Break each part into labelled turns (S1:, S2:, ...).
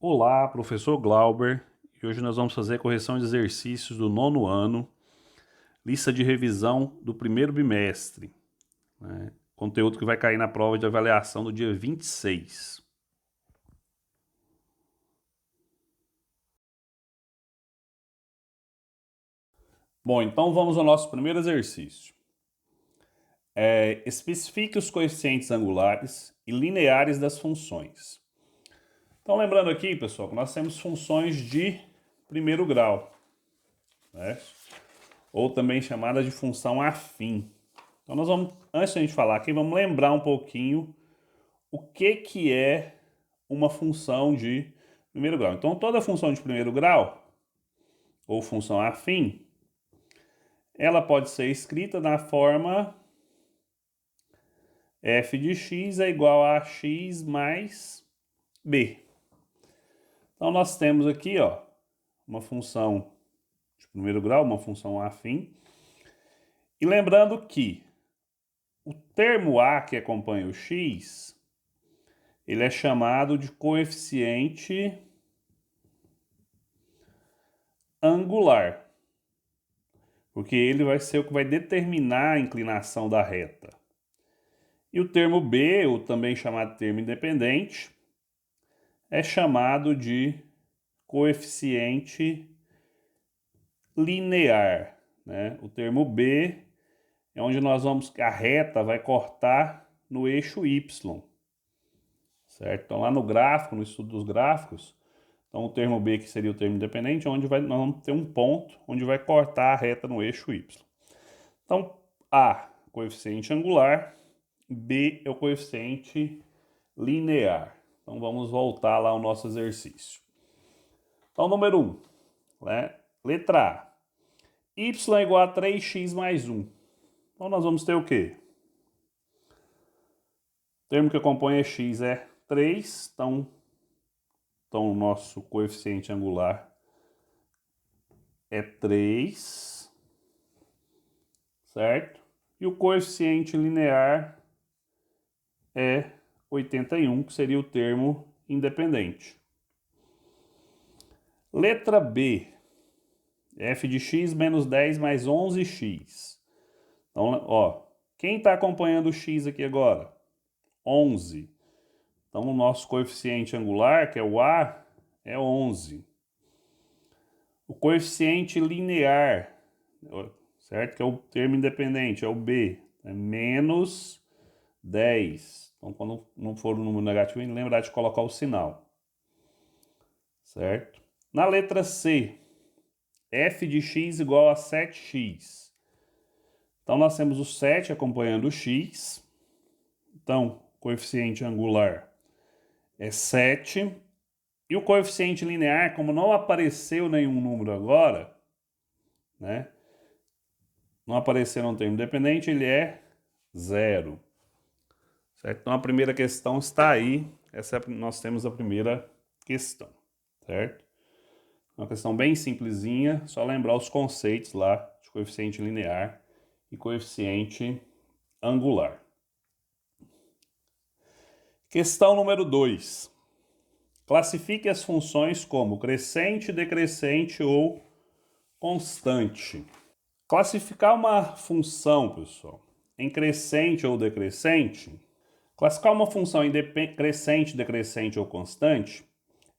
S1: Olá, professor Glauber, e hoje nós vamos fazer a correção de exercícios do 9º ano, lista de revisão do primeiro bimestre, né? Conteúdo que vai cair na prova de avaliação do dia 26. Bom, então vamos ao nosso primeiro exercício. Especifique os coeficientes angulares e lineares das funções. Então, lembrando aqui, pessoal, que nós temos funções de primeiro grau, né? Ou também chamadas de função afim. Então, nós vamos, antes de a gente falar aqui, vamos lembrar um pouquinho o que é uma função de primeiro grau. Então, toda função de primeiro grau, ou função afim, ela pode ser escrita na forma f de x é igual a x mais b. Então, nós temos aqui, ó, uma função de primeiro grau, uma função afim. E lembrando que o termo a que acompanha o x, ele é chamado de coeficiente angular, porque ele vai ser o que vai determinar a inclinação da reta. E o termo b, ou também chamado termo independente, é chamado de coeficiente linear, né? O termo b é onde a reta vai cortar no eixo y, certo? Então lá no gráfico, no estudo dos gráficos, então o termo b, que seria o termo independente, é onde nós vamos ter um ponto onde vai cortar a reta no eixo y. Então a, coeficiente angular, b é o coeficiente linear. Então vamos voltar lá ao nosso exercício. Então, número 1, né? Letra A. Y é igual a 3x mais 1. Então nós vamos ter o quê? O termo que acompanha x é 3, então o nosso coeficiente angular é 3, certo? E o coeficiente linear é 81, que seria o termo independente. Letra B, f de x menos 10 mais 11x. Então, ó, quem está acompanhando o x aqui agora? 11. Então, o nosso coeficiente angular, que é o a, é 11. O coeficiente linear, certo? Que é o termo independente, é o b, é menos 10. Então, quando não for um número negativo, lembrar de colocar o sinal, certo? Na letra C, f de x igual a 7x. Então, nós temos o 7 acompanhando o x. Então, coeficiente angular é 7. E o coeficiente linear, como não apareceu nenhum número agora, né? Não apareceu um termo independente, ele é 0. Certo? Então, a primeira questão está aí. Nós temos a primeira questão, certo? Uma questão bem simplesinha, só lembrar os conceitos lá de coeficiente linear e coeficiente angular. Questão número 2. Classifique as funções como crescente, decrescente ou constante. Classificar uma função, pessoal, em crescente ou decrescente, classificar uma função em crescente, decrescente ou constante,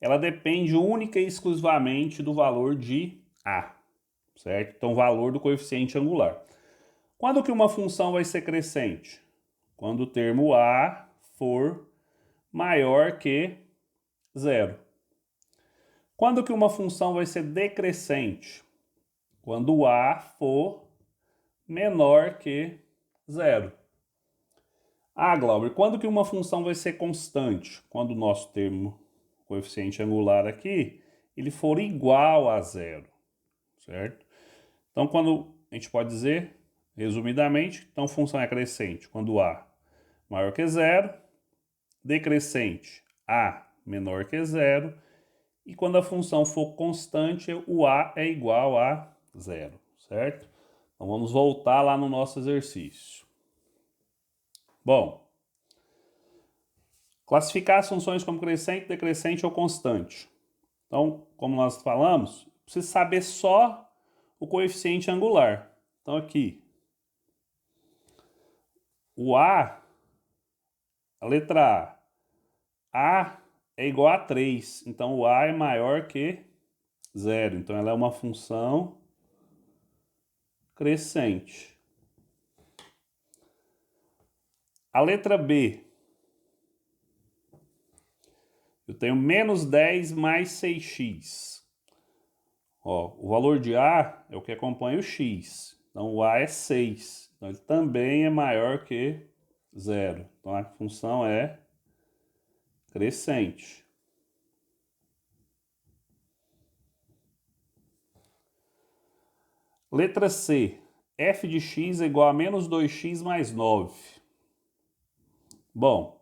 S1: ela depende única e exclusivamente do valor de a, certo? Então, valor do coeficiente angular. Quando que uma função vai ser crescente? Quando o termo a for maior que 0. Quando que uma função vai ser decrescente? Quando o a for menor que 0. Ah, Glauber, quando que uma função vai ser constante? Quando o nosso termo coeficiente angular aqui, ele for igual a 0, certo? Então, quando a gente pode dizer, resumidamente, então função é crescente quando a maior que 0, decrescente a menor que 0, e quando a função for constante, o a é igual a 0, certo? Então vamos voltar lá no nosso exercício. Bom, Classificar as funções como crescente, decrescente ou constante. Então, como nós falamos, precisa saber só o coeficiente angular. Então aqui, o a letra A é igual a 3, então o a é maior que 0, então ela é uma função crescente. A letra B, eu tenho menos 10 mais 6x. Ó, o valor de A é o que acompanha o x, então o A é 6, então ele também é maior que 0, então a função é crescente. Letra C, f de x é igual a menos 2x mais 9. Bom,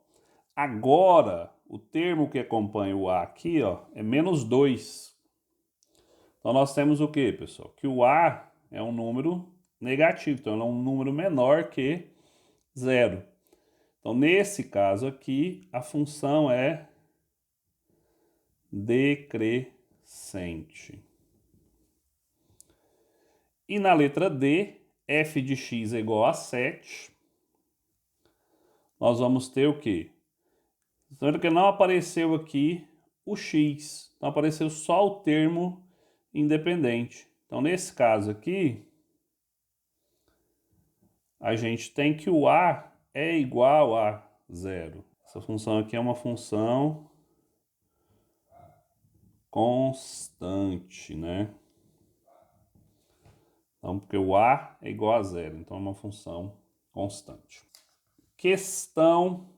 S1: agora o termo que acompanha o A aqui, ó, é menos 2. Então nós temos o que, pessoal? Que o A é um número negativo, então ele é um número menor que 0. Então nesse caso aqui, a função é decrescente. E na letra D, f de x é igual a 7. Nós vamos ter o quê? Então, que não apareceu aqui o x, então apareceu só o termo independente. Então, nesse caso aqui, a gente tem que o a é igual a 0. Essa função aqui é uma função constante, né? Então, porque o a é igual a 0, então é uma função constante. Questão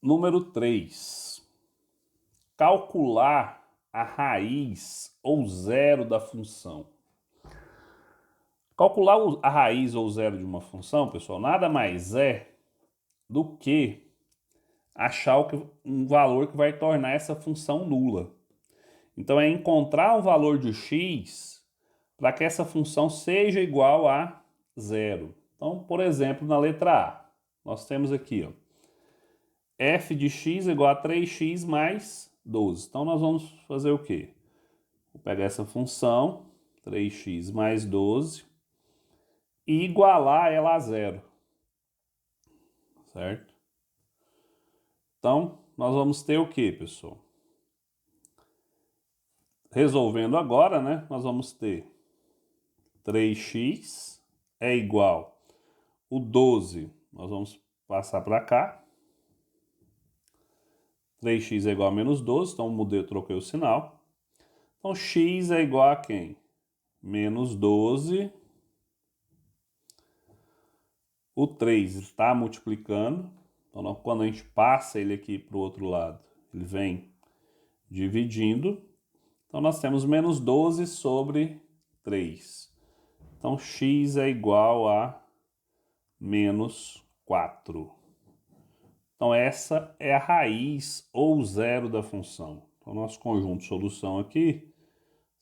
S1: número 3. Calcular a raiz ou zero da função. Calcular a raiz ou zero de uma função, pessoal, nada mais é do que achar um valor que vai tornar essa função nula. Então, é encontrar um valor de x para que essa função seja igual a zero. Então, por exemplo, na letra A, nós temos aqui, ó, f de x é igual a 3x mais 12. Então, nós vamos fazer o quê? Vou pegar essa função, 3x mais 12, e igualar ela a zero. Certo? Então, nós vamos ter o quê, pessoal? Resolvendo agora, né? Nós vamos ter 3x é igual o 12, nós vamos passar para cá. 3x é igual a menos 12, então mudei, troquei o sinal. Então, x é igual a quem? Menos 12. O 3 está multiplicando. Então, quando a gente passa ele aqui para o outro lado, ele vem dividindo. Então, nós temos menos 12 sobre 3. Então, x é igual a menos 4. Então, essa é a raiz ou zero da função. Então, nosso conjunto de solução aqui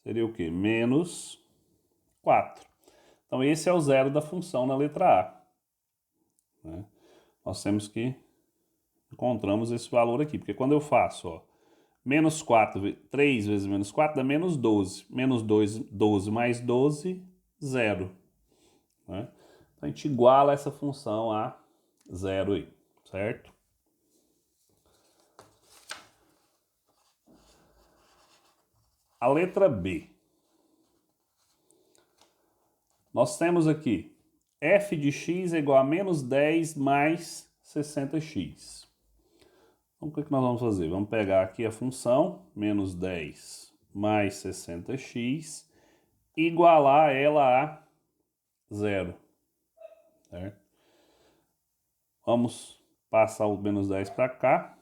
S1: seria o quê? Menos 4. Então, esse é o zero da função na letra A. Né? Nós temos que encontramos esse valor aqui, porque quando eu faço, ó, menos 4, 3 vezes menos 4 dá menos 12. Menos 12 mais 12, 0. Né? Então, a gente iguala essa função a 0 aí, certo? A letra B. Nós temos aqui f de x é igual a menos 10 mais 60x. Então, o que nós vamos fazer? Vamos pegar aqui a função, menos 10 mais 60x, e igualar ela a 0. Certo? Vamos passar o menos 10 para cá.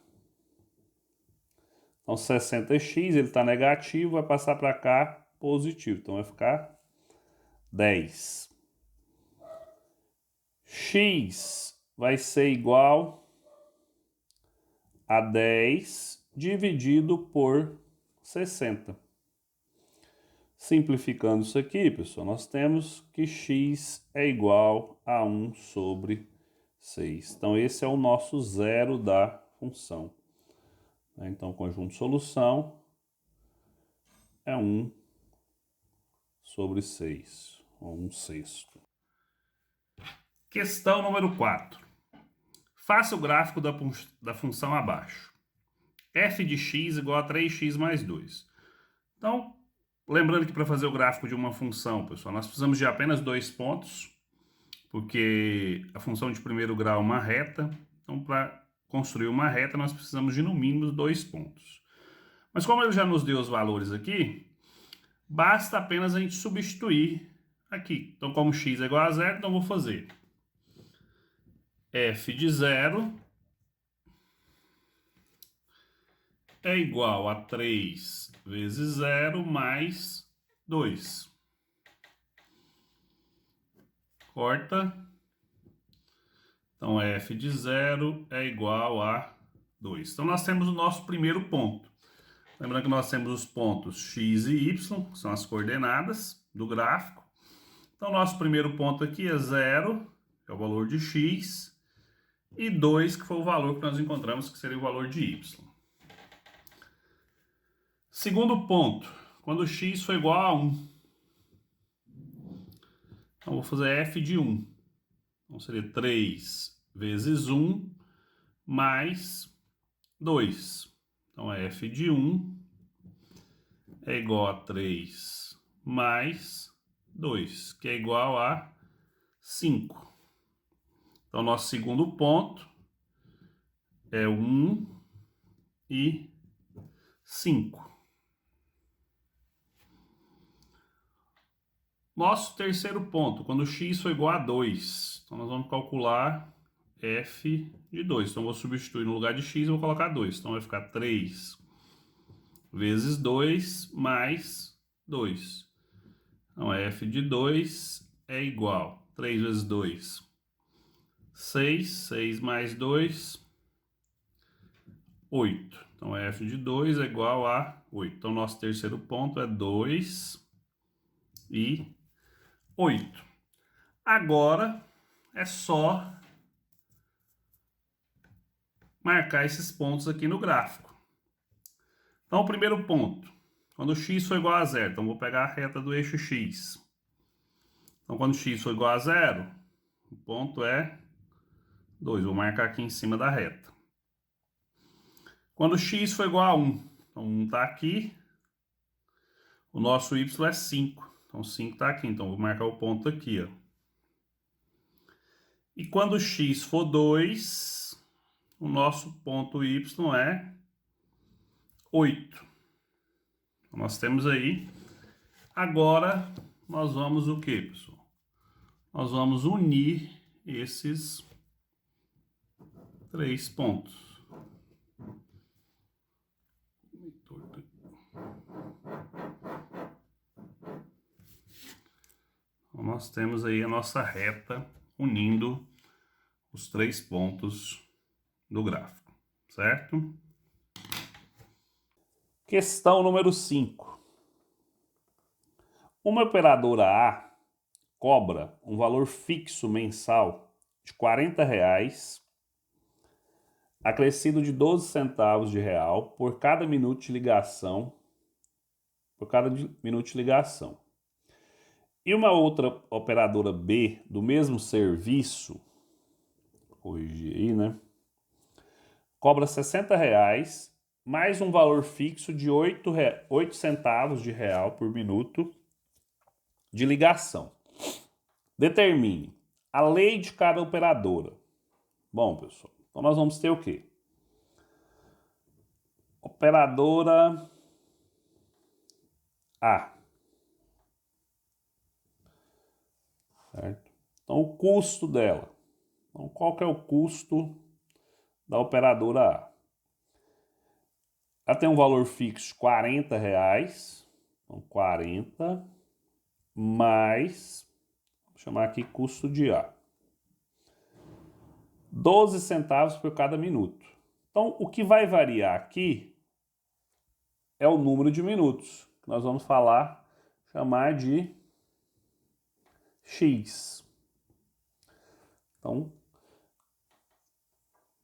S1: Então, 60x, ele está negativo, vai passar para cá positivo. Então, vai ficar 10. X vai ser igual a 10 dividido por 60. Simplificando isso aqui, pessoal, nós temos que x é igual a 1 sobre 6. Então, esse é o nosso zero da função. Então, o conjunto de solução é 1 sobre 6, ou 1/6. Questão número 4. Faça o gráfico da função abaixo. f de x igual a 3x mais 2. Então, lembrando que para fazer o gráfico de uma função, pessoal, nós precisamos de apenas 2 pontos, porque a função de primeiro grau é uma reta. Então, para construir uma reta, nós precisamos de no mínimo 2 pontos. Mas como ele já nos deu os valores aqui, basta apenas a gente substituir aqui. Então, como x é igual a 0, então eu vou fazer f de 0 é igual a 3 vezes 0 mais 2. Corta. Então, f de 0 é igual a 2. Então, nós temos o nosso primeiro ponto. Lembrando que nós temos os pontos x e y, que são as coordenadas do gráfico. Então, nosso primeiro ponto aqui é 0, que é o valor de x, e 2, que foi o valor que nós encontramos, que seria o valor de y. Segundo ponto, quando x for igual a 1. Então, vou fazer f de 1. Então, seria 3 vezes 1 mais 2. Então, f de 1 é igual a 3 mais 2, que é igual a 5. Então, nosso segundo ponto é 1 e 5. Nosso terceiro ponto, quando x for igual a 2. Então, nós vamos calcular f de 2. Então, eu vou substituir no lugar de x, eu vou colocar 2. Então, vai ficar 3 vezes 2 mais 2. Então, f de 2 é igual a 3 vezes 2, 6. 6 mais 2, 8. Então, f de 2 é igual a 8. Então, nosso terceiro ponto é 2 e 8. Agora, é só marcar esses pontos aqui no gráfico. Então, o primeiro ponto, quando x for igual a 0, então vou pegar a reta do eixo x. Então, quando x for igual a 0, o ponto é 2. Vou marcar aqui em cima da reta. Quando x for igual a 1, então 1 está aqui, o nosso y é 5. Então, 5 está aqui, então vou marcar o ponto aqui, ó. E quando x for 2, o nosso ponto y é 8. Então, nós temos aí. Agora, nós vamos o que, pessoal? Nós vamos unir esses 3 pontos. Então, nós temos aí a nossa reta unindo os 3 pontos do gráfico, certo? Questão número 5. Uma operadora A cobra um valor fixo mensal de R$ 40, acrescido de 12 centavos de real por cada minuto de ligação, E uma outra operadora B do mesmo serviço, corrigir aí, né? Cobra R$ 60 mais um valor fixo de 8 centavos de real por minuto de ligação. Determine a lei de cada operadora. Bom, pessoal, então nós vamos ter o quê? Operadora A. Certo? Então, o custo dela. Então, qual que é o custo da operadora A? Ela tem um valor fixo de R$ 40. Então, 40 mais, vou chamar aqui custo de A. 12 centavos por cada minuto. Então, o que vai variar aqui é o número de minutos, que nós vamos chamar de X. Então,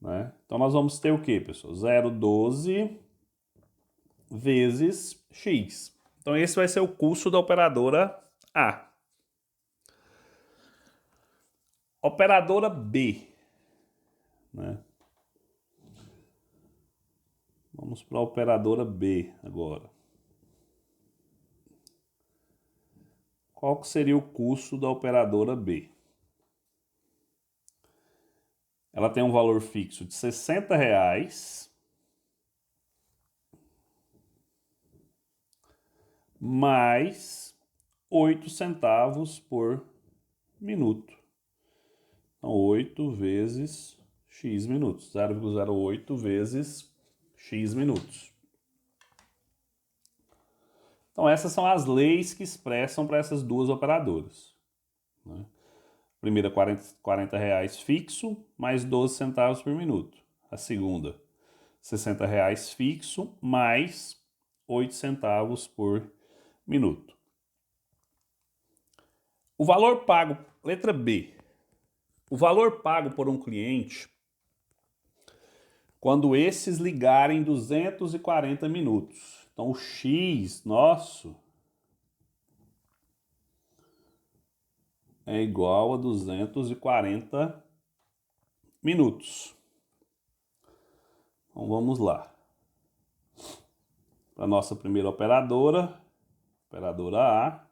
S1: né? Então nós vamos ter o quê, pessoal? 0,12 vezes x. Então esse vai ser o custo da operadora A. Operadora B, né? Vamos para a operadora B agora. Qual que seria o custo da operadora B? Ela tem um valor fixo de R$60 mais 8 centavos por minuto. Então, 8 vezes x minutos. 0,08 vezes x minutos. Então, essas são as leis que expressam para essas duas operadoras, né? Primeira, R$40 fixo, mais 12 centavos por minuto. A segunda, R$60 fixo, mais 8 centavos por minuto. O valor pago, letra B, o valor pago por um cliente quando esses ligarem 240 minutos. Então, o X nosso é igual a 240 minutos. Então, vamos lá. Para a nossa primeira operadora, operadora A,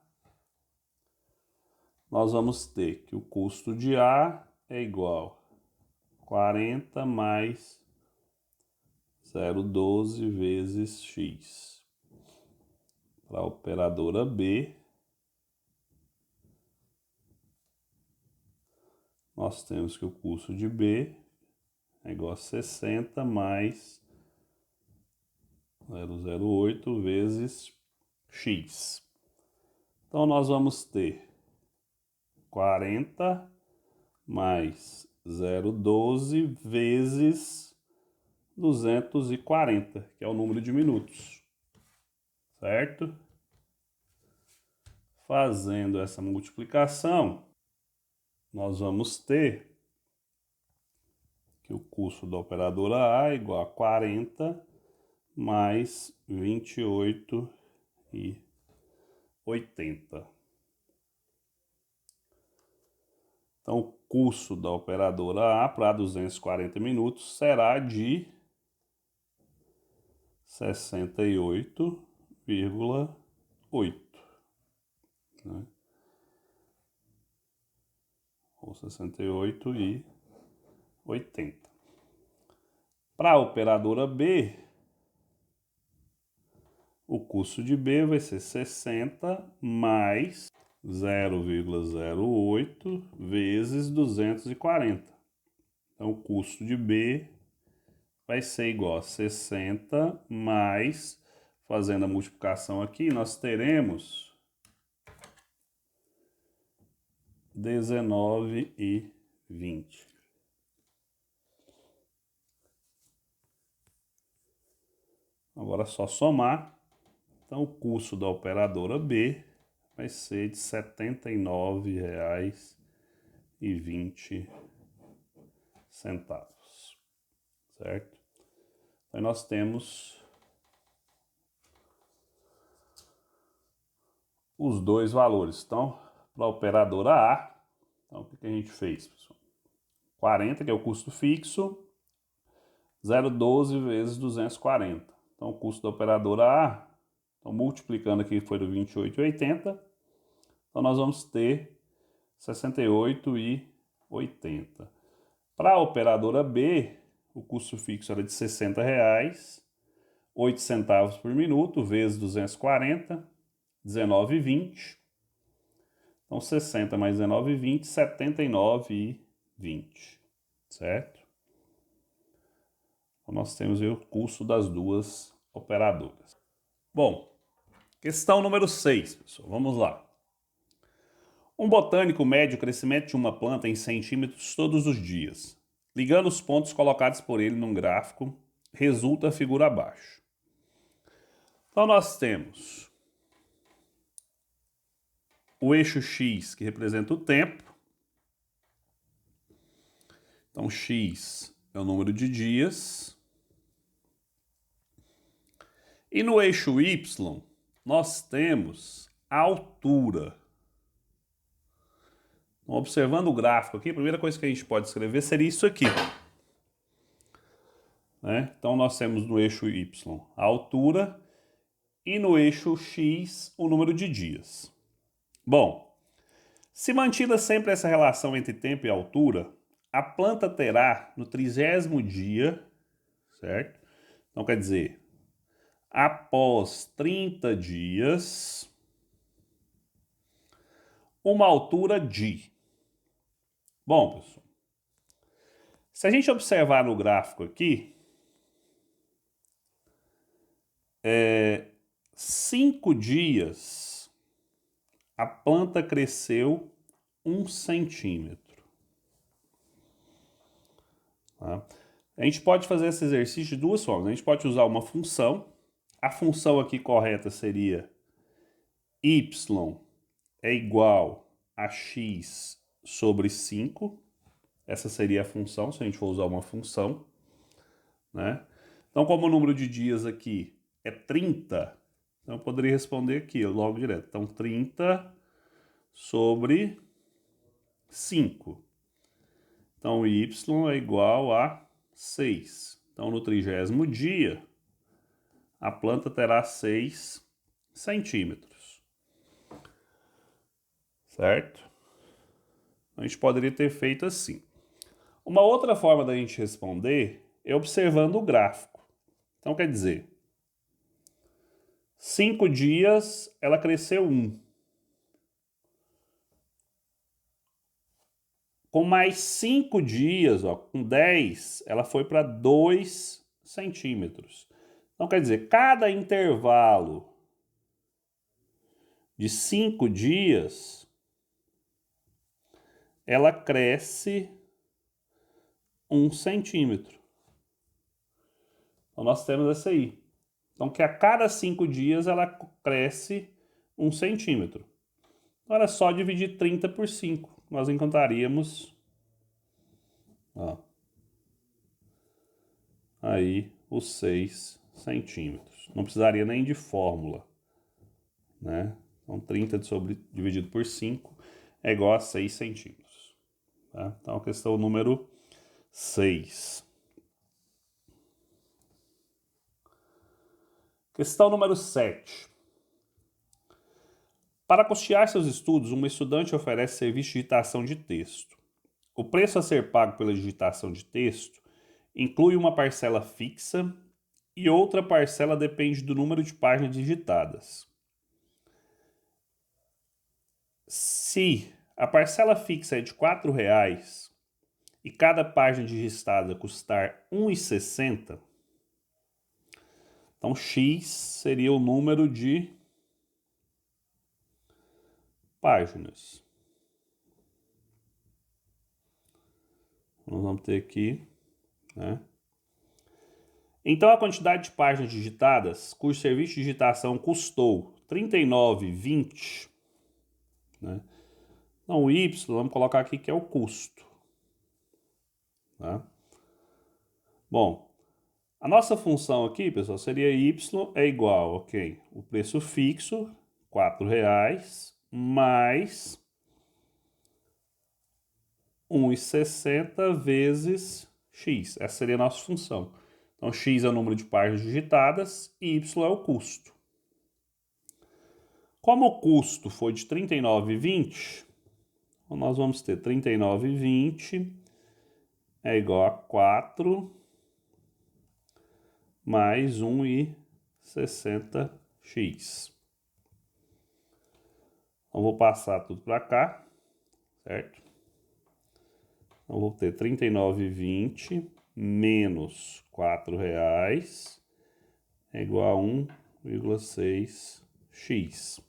S1: nós vamos ter que o custo de A é igual a 40 mais 0,12 vezes x. Para a operadora B, nós temos que o custo de B é igual a 60 mais 0,08 vezes x. Então, nós vamos ter 40 mais 0,12 vezes 240, que é o número de minutos, certo? Fazendo essa multiplicação, nós vamos ter que o custo da operadora A é igual a 40 mais 28,80. Então, o custo da operadora A para 240 minutos será de 68,8, né? Ou 68,80. Para a operadora B, o custo de B vai ser 60 mais 0,08 vezes 240. Então, o custo de B vai ser igual a 60 mais, fazendo a multiplicação aqui, nós teremos 19,20. Agora é só somar. Então, o custo da operadora B vai ser de R$ 79,20, certo? Então, nós temos os dois valores. Então, para a operadora A, então, o que a gente fez, pessoal? 40, que é o custo fixo, 0,12 vezes 240. Então, o custo da operadora A, então, multiplicando aqui, foi do 28,80. Então, nós vamos ter 68,80. Para a operadora B, o custo fixo era de R$60, 8 centavos por minuto, vezes 240, 19,20. Então, 60 mais 19,20, 79,20, certo? Então, nós temos aí o custo das duas operadoras. Bom, questão número 6, pessoal. Vamos lá. Um botânico mede o crescimento de uma planta em centímetros todos os dias. Ligando os pontos colocados por ele num gráfico, resulta a figura abaixo. Então, nós temos o eixo X, que representa o tempo. Então, X é o número de dias. E no eixo Y, nós temos a altura. Então, observando o gráfico aqui, a primeira coisa que a gente pode escrever seria isso aqui. Né? Então, nós temos no eixo Y a altura e no eixo X o número de dias. Bom, se mantida sempre essa relação entre tempo e altura, a planta terá no 30º dia, certo? Então, quer dizer, após 30 dias, uma altura de. Bom, pessoal, se a gente observar no gráfico aqui, 5 dias, a planta cresceu 1 centímetro. Tá? A gente pode fazer esse exercício de duas formas. A gente pode usar uma função. A função aqui correta seria y é igual a x sobre 5. Essa seria a função, se a gente for usar uma função. Né? Então, como o número de dias aqui é 30, então eu poderia responder aqui, logo direto. Então, 30 sobre 5. Então, y é igual a 6. Então, no 30º dia, a planta terá 6 centímetros. Certo? A gente poderia ter feito assim. Uma outra forma da gente responder é observando o gráfico. Então, quer dizer, 5 dias, ela cresceu 1. Com mais 5 dias, ó, com 10, ela foi para 2 centímetros. Então, quer dizer, cada intervalo de 5 dias, ela cresce 1 centímetro. Então, nós temos essa aí. Então, que a cada 5 dias, ela cresce 1 centímetro. Então, era só dividir 30 por 5. Nós encontraríamos, ó, aí os 6 centímetros. Não precisaria nem de fórmula, né? Então, 30 dividido por 5 é igual a 6 centímetros. Tá? Então, a questão número 6. Questão número 7. Para custear seus estudos, um estudante oferece serviço de digitação de texto. O preço a ser pago pela digitação de texto inclui uma parcela fixa e outra parcela depende do número de páginas digitadas. Se a parcela fixa é de R$ 4,00 e cada página digitada custar R$ 1,60, então x seria o número de páginas. Nós vamos ter aqui, né? Então, a quantidade de páginas digitadas cujo serviço de digitação custou R$ 39,20, né? Então, o y, vamos colocar aqui que é o custo. Tá? Bom, a nossa função aqui, pessoal, seria y é igual, ok, o preço fixo, R$ 4,00, mais 1,60 vezes x. Essa seria a nossa função. Então, x é o número de páginas digitadas e y é o custo. Como o custo foi de R$ 39,20, nós vamos ter 39,20 é igual a 4 mais 1,60x. Então, vou passar tudo para cá, certo? Então, vou ter 39,20 menos R$ 4,00 é igual a 1,6x.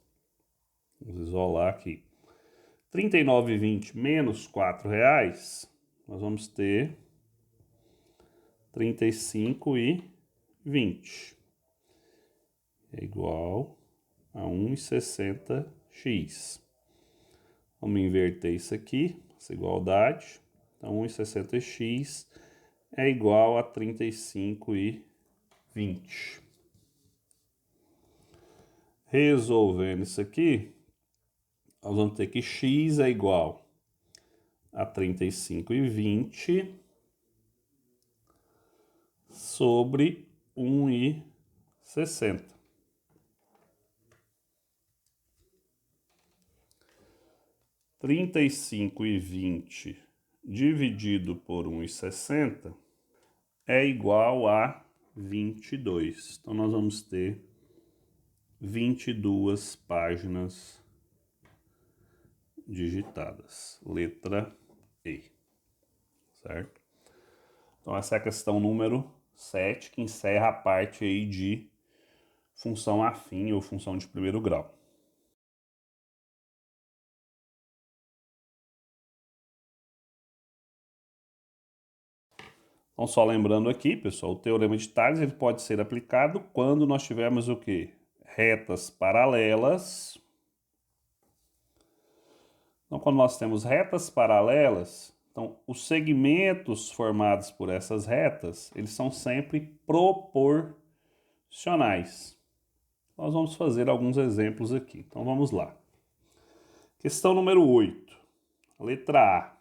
S1: Vamos isolar aqui. 39,20 menos R$ 4,00, nós vamos ter 35,20. É igual a 1,60x. Vamos inverter isso aqui, essa igualdade. Então, 1,60x é igual a 35,20. Resolvendo isso aqui, nós vamos ter que x é igual a 35,20 sobre 1,60. 35,20 dividido por 1,60 é igual a 22. Então, nós vamos ter 22 páginas digitadas. Letra E. Certo? Então, essa é a questão número 7, que encerra a parte aí de função afim ou função de primeiro grau. Então, só lembrando aqui, pessoal, o teorema de Tales ele pode ser aplicado quando nós tivermos o quê? Retas paralelas. Então, quando nós temos retas paralelas, então, os segmentos formados por essas retas, eles são sempre proporcionais. Nós vamos fazer alguns exemplos aqui. Então, vamos lá. Questão número 8. Letra A.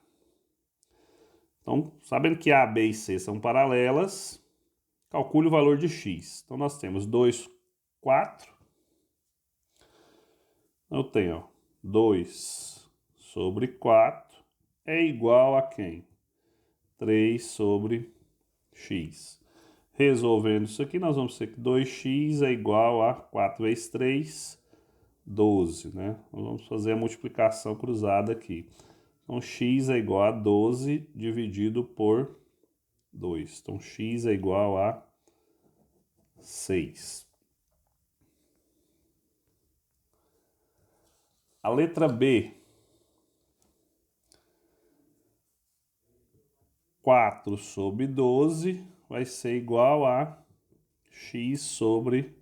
S1: Então, sabendo que A, B e C são paralelas, calcule o valor de x. Então, nós temos 2, 4. Eu tenho 2 sobre 4 é igual a quem? 3 sobre x. Resolvendo isso aqui, nós vamos ter que 2x é igual a 4 vezes 3, 12, né? Nós vamos fazer a multiplicação cruzada aqui. Então, x é igual a 12 dividido por 2. Então, x é igual a 6. A letra B. 4 sobre 12 vai ser igual a x sobre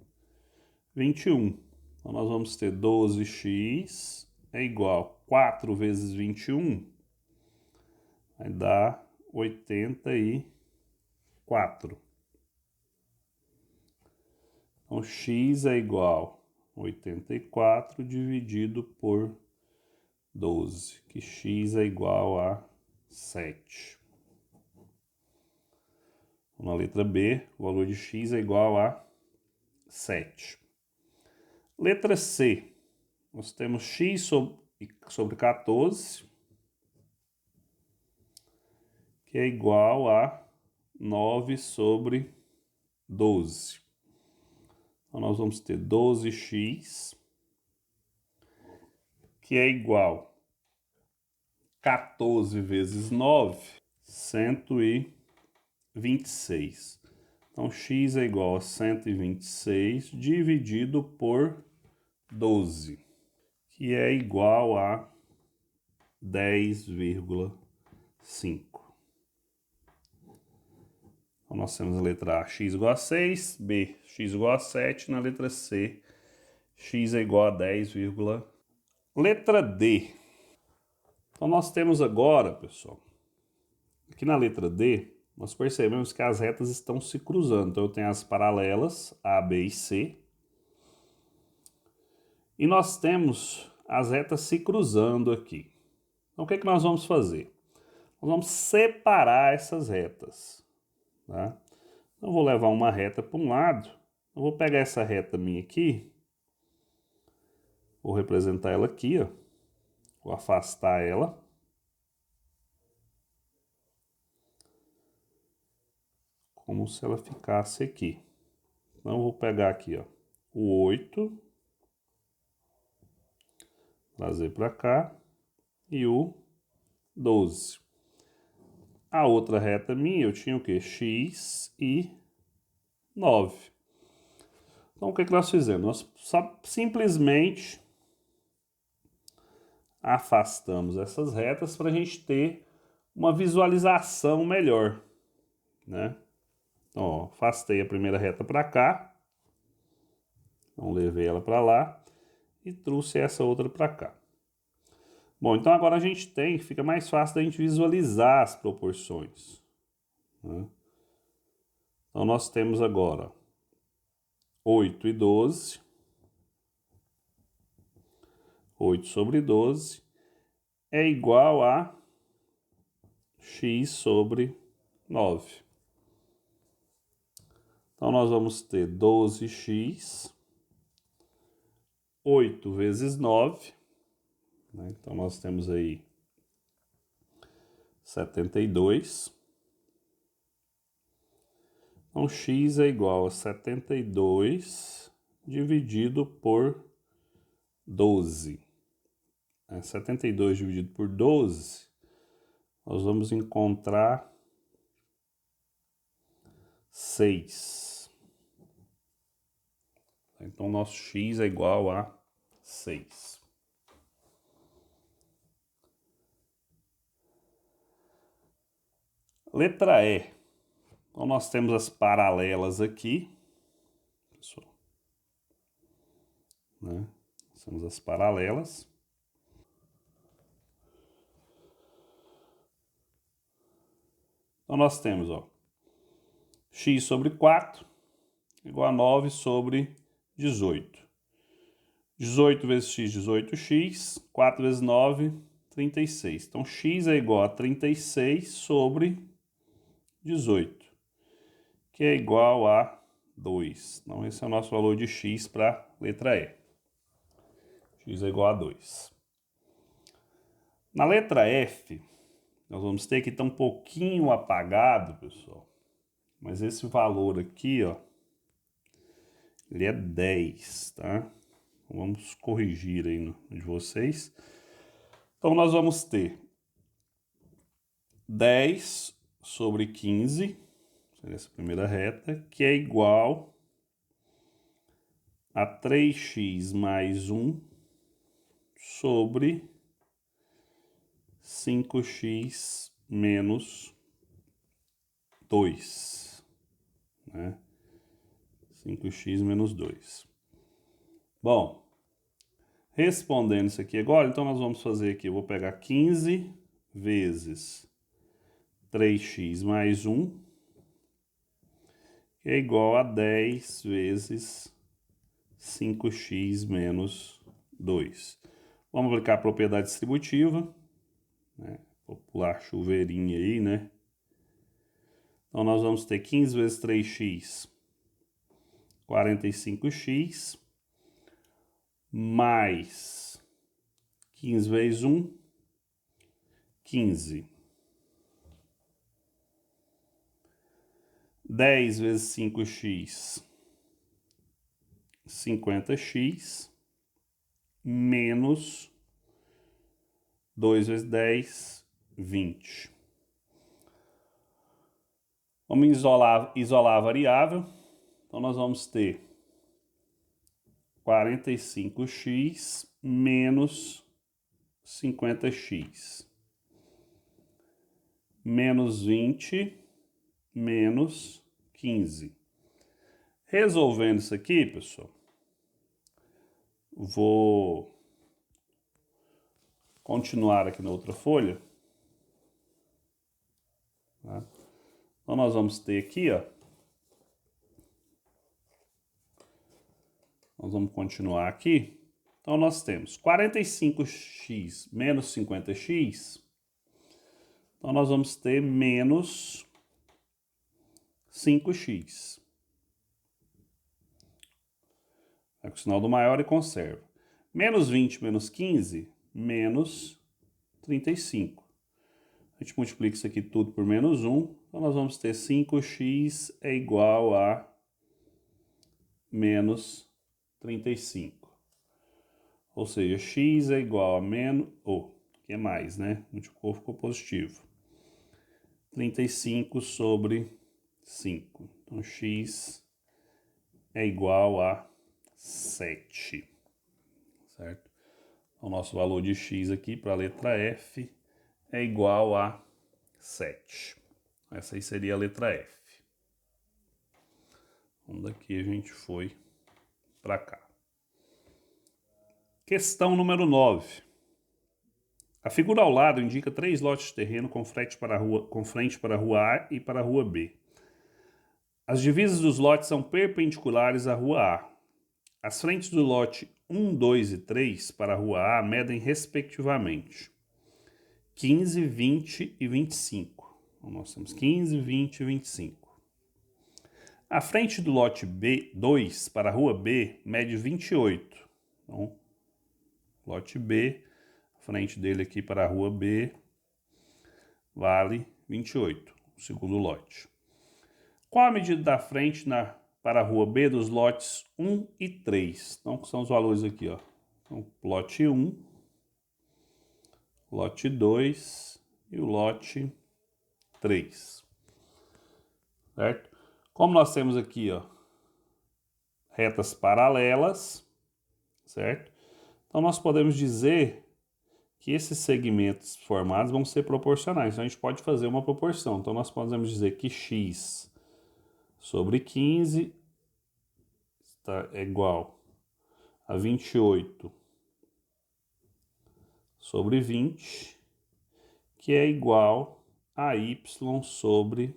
S1: 21. Então, nós vamos ter 12x é igual a 4 vezes 21, vai dar 84. Então, x é igual a 84 dividido por 12, que x é igual a 7. Na letra B, o valor de x é igual a 7. Letra C, nós temos x sobre 14, que é igual a 9 sobre 12. Então, nós vamos ter 12x, que é igual a 14 vezes 9, 126. Então, x é igual a 126 dividido por 12, que é igual a 10,5. Então, nós temos a letra A, x igual a 6, B, x igual a 7, na letra C, x é igual a 10,5. Letra D. Então, nós temos agora, pessoal, aqui na letra D, nós percebemos que as retas estão se cruzando. Então, eu tenho as paralelas, A, B e C. E nós temos as retas se cruzando aqui. Então, o que é que nós vamos fazer? Nós vamos separar essas retas. Tá? Então, eu vou levar uma reta para um lado. Eu vou pegar essa reta minha aqui. Vou representar ela aqui, ó. Vou afastar ela. Como se ela ficasse aqui. Então, eu vou pegar aqui, ó, o 8. Trazer para cá. E o 12. A outra reta minha, eu tinha o quê? X e 9. Então, o que nós fizemos? Nós simplesmente afastamos essas retas para a gente ter uma visualização melhor, né? Então, ó, afastei a primeira reta para cá. Então, levei ela para lá e trouxe essa outra para cá. Bom, então agora a gente fica mais fácil da gente visualizar as proporções, né? Então, nós temos agora 8 e 12. 8 sobre 12 é igual a x sobre 9. Então, nós vamos ter 12x, 8 vezes 9, né? Então, nós temos aí 72. Então, x é igual a 72 dividido por 12. 72 dividido por 12, nós vamos encontrar 6. Então, nosso x é igual a 6. Letra E. Então, nós temos as paralelas aqui, pessoal, né? Temos as paralelas. Então, nós temos, ó, x sobre 4 igual a 9 sobre 18. 18 vezes x, 18x. 4 vezes 9, 36. Então, x é igual a 36 sobre 18, que é igual a 2. Então, esse é o nosso valor de x para a letra E. X é igual a 2. Na letra F, nós vamos ter que estar um pouquinho apagado, pessoal. Mas esse valor aqui, ó, ele é 10, tá? Vamos corrigir aí no de vocês. Então, nós vamos ter 10 sobre 15, seria essa primeira reta, que é igual a 3x mais 1 sobre 5x menos 2, né? 5x menos 2. Bom, respondendo isso aqui agora, então nós vamos fazer aqui, eu vou pegar 15 vezes 3x mais 1, que é igual a 10 vezes 5x menos 2. Vamos aplicar a propriedade distributiva, né? Popular chuveirinho aí, né? Então, nós vamos ter 15 vezes 3x, 45x, mais 15 vezes 1, 15. 10 vezes 5x, 50x, menos 2 vezes 10, 20. Vamos isolar a variável. Então, nós vamos ter 45x menos 50x, menos 20, menos 15. Resolvendo isso aqui, pessoal, vou continuar aqui na outra folha. Tá? Então, nós vamos ter aqui, ó. Nós vamos continuar aqui. Então, nós temos 45x menos 50x. Então, nós vamos ter menos 5x. É com o sinal do maior e conserva. Menos 20 menos 15, menos 35. A gente multiplica isso aqui tudo por menos 1. Então, nós vamos ter 5x é igual a menos 35. Ou seja, x é igual a menos... que é mais, né? Multiplicou, ficou positivo. 35 sobre 5. Então, x é igual a 7. Certo? Então, o nosso valor de x aqui para a letra F é igual a 7. Essa aí seria a letra F. Então, daqui a gente foi para cá. Questão número 9. A figura ao lado indica 3 lotes de terreno com frente para a rua A e para a rua B. As divisas dos lotes são perpendiculares à rua A. As frentes do lote 1, 2 e 3 para a rua A medem respectivamente 15, 20 e 25. Então, nós temos 15, 20 e 25. A frente do lote B2 para a rua B mede 28. Então, lote B, a frente dele aqui para a rua B, vale 28, o segundo lote. Qual a medida da frente para a rua B dos lotes 1 e 3? Então, que são os valores aqui, ó. Então, lote 1, lote 2 e o lote 3. Certo? Como nós temos aqui, ó, retas paralelas, certo? Então, nós podemos dizer que esses segmentos formados vão ser proporcionais. Então, a gente pode fazer uma proporção. Então, nós podemos dizer que x sobre 15 é igual a 28 sobre 20, que é igual a y sobre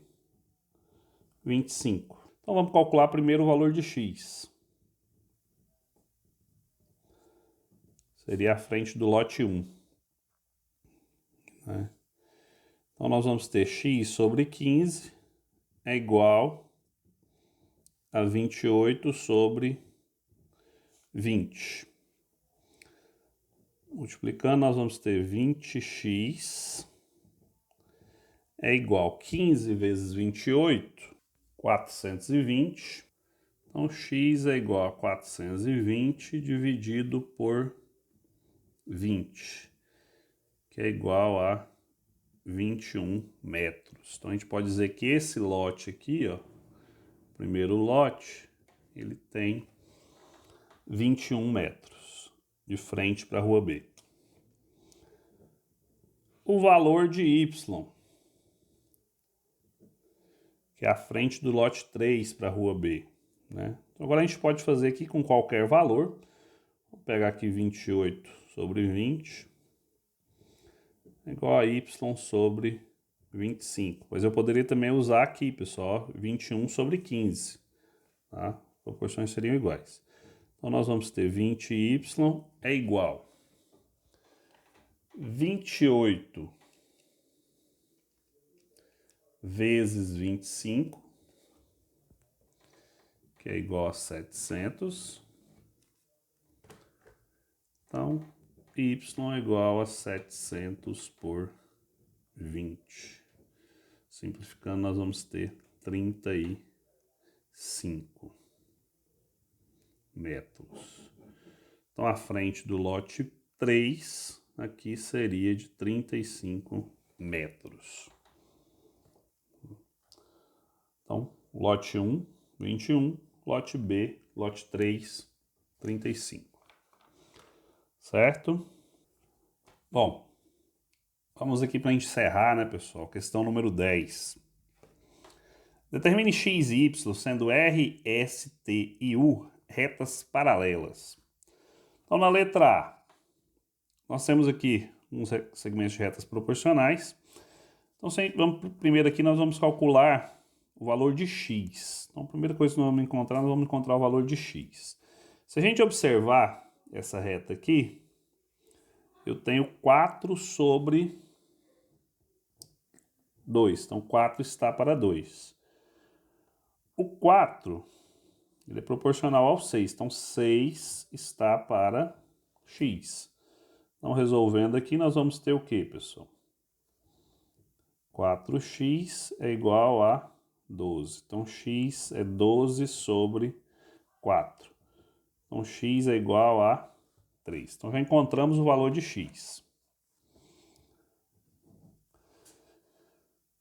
S1: 25. Então, vamos calcular primeiro o valor de x. Seria a frente do lote 1. Né? Então, nós vamos ter x sobre 15 é igual a 28 sobre 20. Multiplicando, nós vamos ter 20x é igual a 15 vezes 28, 420. Então, x é igual a 420 dividido por 20, que é igual a 21 metros. Então, a gente pode dizer que esse lote aqui, ó, primeiro lote, ele tem 21 metros de frente para a rua B. O valor de y, que é a frente do lote 3 para a rua B. Né? Então, agora a gente pode fazer aqui com qualquer valor. Vou pegar aqui 28 sobre 20, é igual a y sobre 25. Mas eu poderia também usar aqui, pessoal, 21 sobre 15. Tá? Proporções seriam iguais. Então, nós vamos ter 20y é igual a 28 vezes 25, que é igual a 700. Então, y é igual a 700 por 20. Simplificando, nós vamos ter 35 metros. Então, a frente do lote 3 aqui seria de 35 metros. Então, lote 1, 21, lote B, lote 3, 35. Certo? Bom, vamos aqui para a gente encerrar, né, pessoal? Questão número 10. Determine x e y sendo R, S, T e U retas paralelas. Então, na letra A, nós temos aqui uns segmentos de retas proporcionais. Então, primeiro aqui nós vamos calcular o valor de x. Então, a primeira coisa que nós vamos encontrar o valor de x. Se a gente observar essa reta aqui, eu tenho 4 sobre 2. Então, 4 está para 2. O 4, ele é proporcional ao 6. Então, 6 está para x. Então, resolvendo aqui, nós vamos ter o quê, pessoal? 4x é igual a 12. Então, x é 12 sobre 4. Então, x é igual a 3. Então, já encontramos o valor de x.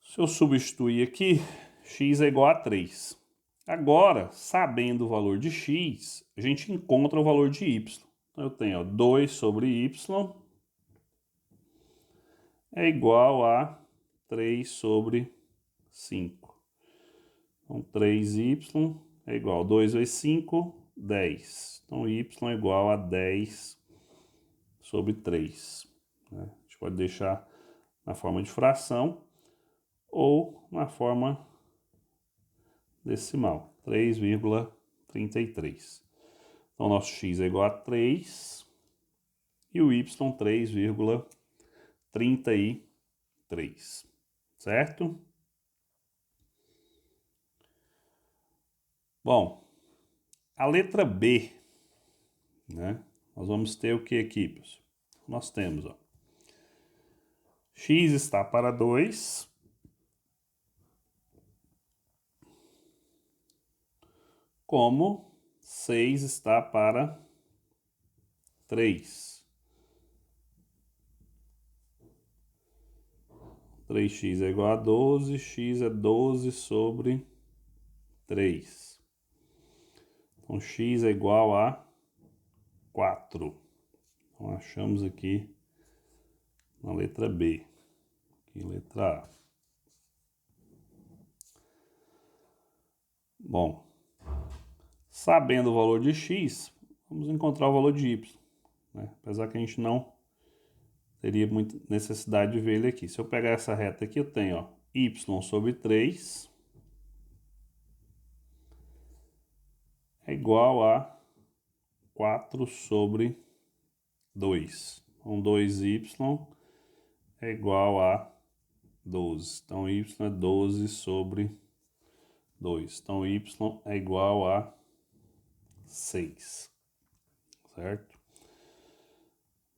S1: Se eu substituir aqui, x é igual a 3. Agora, sabendo o valor de x, a gente encontra o valor de y. Então, eu tenho 2 sobre y é igual a 3 sobre 5. Então, 3y é igual a 2 vezes 5, 10. Então, y é igual a 10 sobre 3. Né? A gente gente pode deixar na forma de fração ou na forma decimal, 3,33. Então, nosso x é igual a 3 e o y 3,33, certo? Bom, a letra B, né? Nós vamos ter o que aqui, pessoal? Nós temos, ó, x está para 2, como 6 está para 3. 3x é igual a 12, x é 12 sobre 3. Então, x é igual a 4. Então, achamos aqui na letra B. Aqui, letra A. Bom, sabendo o valor de x, vamos encontrar o valor de y, né? Apesar que a gente não teria muita necessidade de ver ele aqui. Se eu pegar essa reta aqui, eu tenho, ó, y sobre 3 é igual a 4 sobre 2. Então, 2y é igual a 12. Então, y é 12 sobre 2. Então, y é igual a 6. Certo?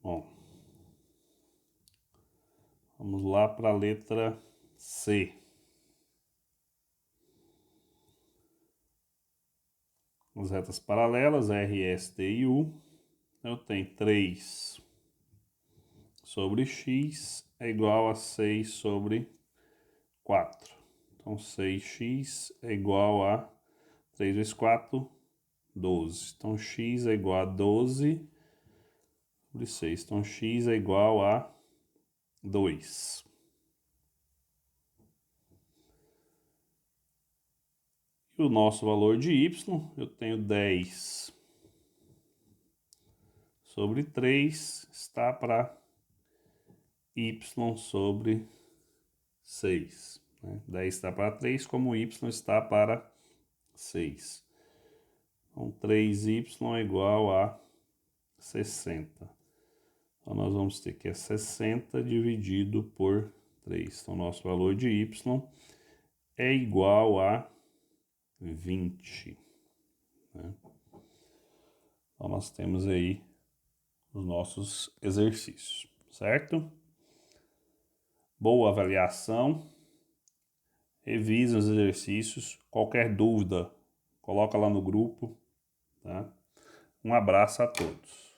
S1: Bom, vamos lá para a letra C. As retas paralelas, R, S, T e U. Eu tenho 3 sobre x é igual a 6 sobre 4. Então, 6x é igual a 3 vezes 4, 12. Então, x é igual a 12 sobre 6. Então, x é igual a 2. E o nosso valor de y, eu tenho 10 sobre 3, está para y sobre 6. Né? 10 está para 3, como y está para 6. Então, 3y é igual a 60. Então, nós vamos ter que 60 dividido por 3. Então, nosso valor de y é igual a 20. Né? Então, nós temos aí os nossos exercícios, certo? Boa avaliação. Revise os exercícios. Qualquer dúvida, coloca lá no grupo. Tá? Um abraço a todos.